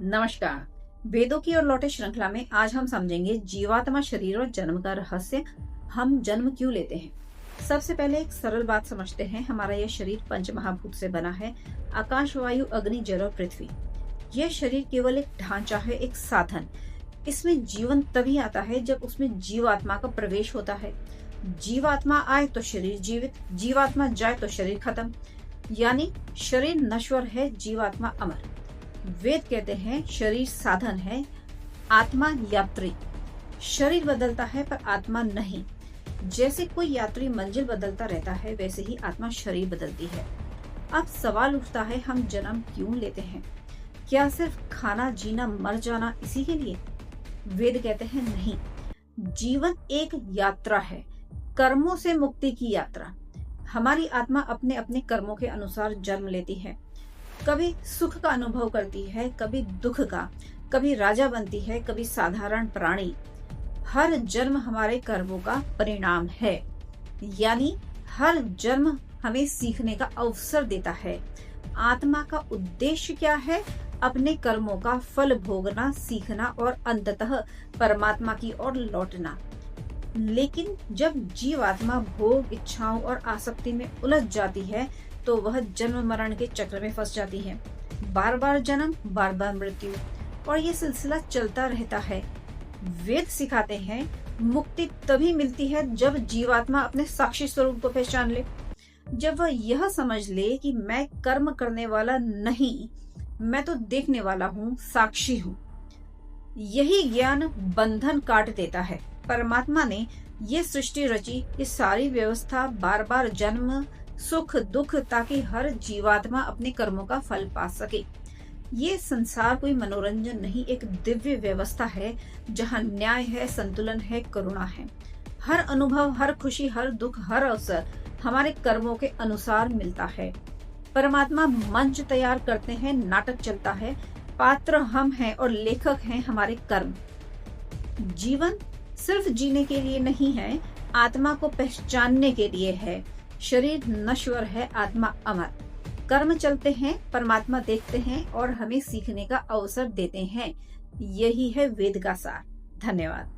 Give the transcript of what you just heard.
नमस्कार। वेदों की ओर लौटे श्रृंखला में आज हम समझेंगे जीवात्मा, शरीर और जन्म का रहस्य। हम जन्म क्यों लेते हैं? सबसे पहले एक सरल बात समझते हैं। हमारा यह शरीर पंच महाभूत से बना है। आकाश, वायु, अग्नि, जल और पृथ्वी। यह शरीर केवल एक ढांचा है, एक साधन। इसमें जीवन तभी आता है जब उसमें जीवात्मा का प्रवेश होता है। जीवात्मा आए तो शरीर जीवित, जीवात्मा जाए तो शरीर खत्म। यानी शरीर नश्वर है, जीवात्मा अमर। वेद कहते हैं शरीर साधन है, आत्मा यात्री। शरीर बदलता है पर आत्मा नहीं। जैसे कोई यात्री मंजिल बदलता रहता है, वैसे ही आत्मा शरीर बदलती है। अब सवाल उठता है, हम जन्म क्यों लेते हैं? क्या सिर्फ खाना, जीना, मर जाना इसी के लिए? वेद कहते हैं नहीं। जीवन एक यात्रा है, कर्मों से मुक्ति की यात्रा। हमारी आत्मा अपने अपने कर्मों के अनुसार जन्म लेती है। कभी सुख का अनुभव करती है, कभी दुख का, कभी राजा बनती है, कभी साधारण प्राणी। हर जन्म हमारे कर्मों का परिणाम है। यानी हर जन्म हमें सीखने का अवसर देता है। आत्मा का उद्देश्य क्या है? अपने कर्मों का फल भोगना, सीखना और अंततः परमात्मा की ओर लौटना। लेकिन जब जीवात्मा भोग, इच्छाओं और आसक्ति में उलझ जाती है, तो वह जन्म मरण के चक्र में फंस जाती है। बार बार जन्म, बार बार मृत्यु, और ये सिलसिला चलता रहता है। वेद सिखाते हैं मुक्ति तभी मिलती है जब जीवात्मा अपने साक्षी स्वरूप को पहचान ले। जब वह यह समझ ले कि मैं कर्म करने वाला नहीं, मैं तो देखने वाला हूँ, साक्षी हूँ। यही ज्ञान बंधन काट देता है। परमात्मा ने ये सृष्टि रची, ये सारी व्यवस्था, बार बार जन्म, सुख दुख, ताकि हर जीवात्मा अपने कर्मों का फल पा सके। ये संसार कोई मनोरंजन नहीं, एक दिव्य व्यवस्था है जहाँ न्याय है, संतुलन है, करुणा है। हर अनुभव, हर खुशी, हर दुख, हर अवसर हमारे कर्मों के अनुसार मिलता है। परमात्मा मंच तैयार करते हैं, नाटक चलता है। पात्र हम हैं और लेखक हैं हमारे कर्म। जीवन सिर्फ जीने के लिए नहीं है, आत्मा को पहचानने के लिए है। शरीर नश्वर है, आत्मा अमर। कर्म चलते हैं, परमात्मा देखते हैं और हमें सीखने का अवसर देते हैं। यही है वेद का सार। धन्यवाद।